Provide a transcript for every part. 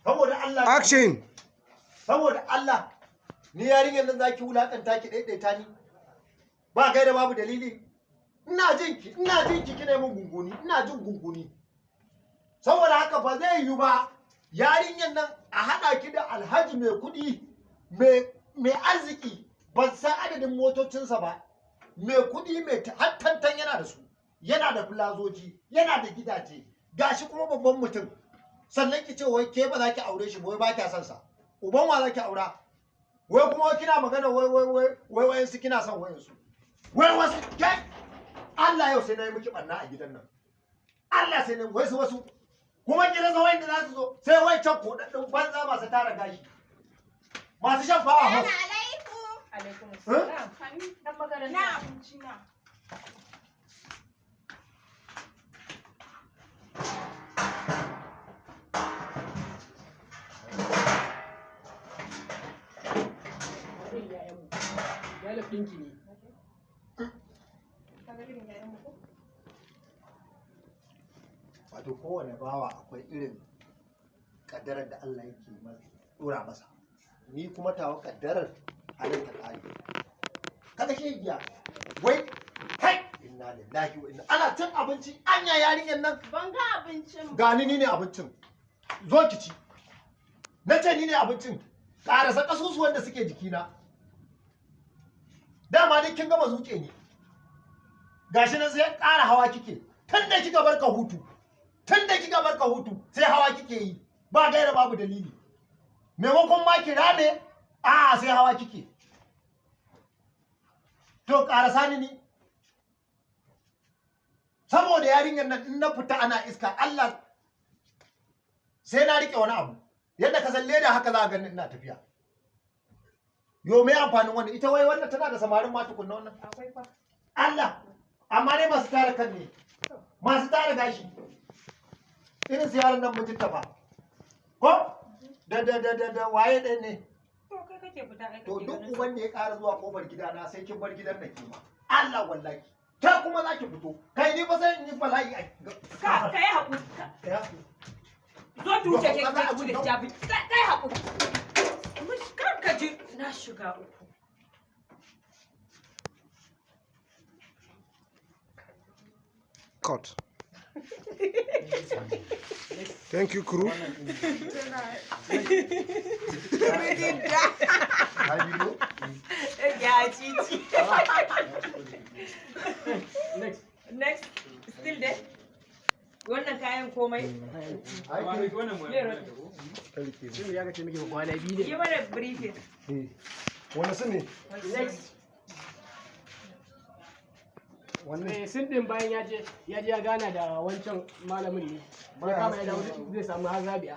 saboda Allah Action. saboda Allah ni yarinyar nan zaki wulakanta ki daidaita ni ba gaida babu dalili ina jin ki kina min gunguni ina jin gunguni saboda haka ba zai yi ba yarinyar nan a hada ki da alhaji mai kuɗi mai arziki ban san adadin motocinsa ba mai kuɗi mai hattantan yana da su yana da filazoji yana da gidaje gashi kuma babban mutum sannan ki ce wai ke ba za ki aure shi wai ba kya son sa uban wa za ki aura wai kuma kina magana wai su kina son wayansu wai wasu kai Allah yau sai na yi miki banna a gidan nan Allah sai na wasu kuma ki rasa wayanda za su zo sai wai can kodaddin banza masu tara gashi masu shan fawa Assalamu alaikum. Alaikum assalam. Dan makaranta. Na abinci na. ɗinki ne. Wato kowane bawa akwai irin kaddarar da Allah yake dora masa ni kuma tawa kaddarar a nan ta kare kada shi giya wai kai inna lillahi wa inna ana cin abinci anya yarinyar nan Ban ga abincin. gani ni ne abincin zo ki ci na ce ni ne abincin karasa kasusuwan da suke jikina dama dai kin gama zuke ni gashi nan sai ƙara hawa kike tun da kika barka hutu sai hawa kike yi ba gaira babu dalili maimakon ma ki rame a sai hawa kike to karasa ni saboda yarinyar nan in na fita ana iska Allah sai na rike wani abu yadda ka san leda haka za a ganin ina tafiya yo me amfanin wannan ita wai wannan tana da samarin ma tukunna wannan Akwai fa. Allah amma dai masu tara kan ne masu tara gashi irin su yaran nan mun tafa ko da waye ɗin ne To kai kake fita aiki. to duk uban da ya ƙara zuwa kofar gidana sai kin bar gidan da kima Allah wallahi ta kuma za ki fito kai ni ba sai in yi bala'i a Ka kai hakuri. Zo ki wuce ke ka ci da jabi. Kai hakuri. Kar ka ji na shiga uku. Cut. Thank you, crew. Ya cici. Next. Still there? Wannan kayan komai. Shin ya kace miki kwana biyu ne? Yi mana briefing. wani su ne Next. Wannan sun din bayan ya je ya gana da wancan malamin ne. Ya kama ya dawo zai samu har Rabi'a.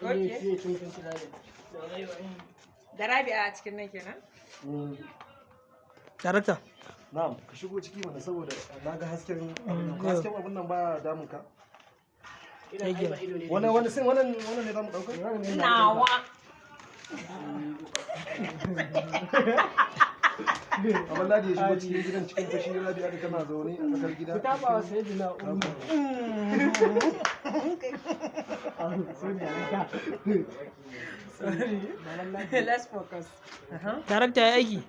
Okay. Sai cin cin Rabi'a. Da Rabi'a a cikin nan kenan? Darakta. na'am ka shigo ciki mana saboda na ga hasken abun nan baya damun ka wannan ne zamu dauka Nawa. amma ladi ya shigo cikin gidan cikin fashi Rabi'a da tana zaune a tsakar gida Ta ba sai jina umma. Let's focus. Darakta ya aiki.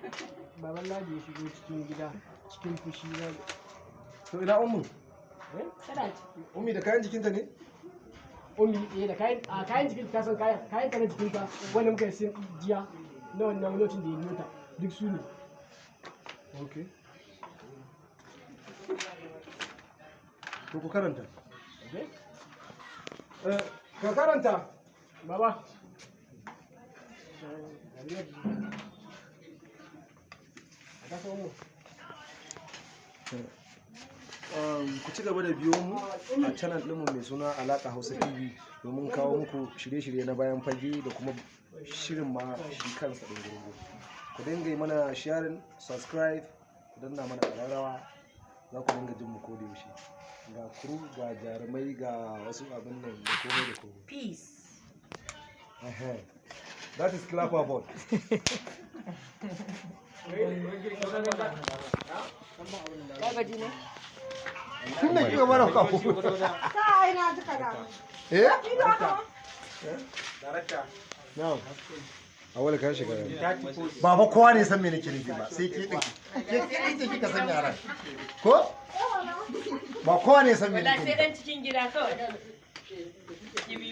Baban Ladi ya shigo cikin gida cikin fushi na. to ina ummu Tana ciki. ummi da kayan jikinta ne Ummi da kayan jikin ta san kayan ta na jikin ta wanda muka yi jiya na wannan lokacin da ya biyo ta duk su ne. okay to ku karanta ka karanta Baba. ku ci gaba da biyo mu a channel ɗinmu mai suna Alaka Hausa TV domin kawo muku shirye-shirye na bayan fage da kuma shirin ma shi kansa ɗin gurgu. Ku dinga yi mana sharing, subscribe, ku danna mana ƙararrawa za ku dinga jin mu ko da yaushe. Ga kuru, ga jarumai, ga wasu abin nan da komai da komai. Peace. That is clapperboard. Ka gaji ne? Tun da kika mana kafu. Kai na ji kana. Eh? Ido haka. Na'am. Awal ka shiga. Ba fa kowa ne san me nake nufi ba, sai ke din. Ke din kika san yaran. Ko? Ba kowa ne san me Wala nake sai nufi. dan cikin gida kawai.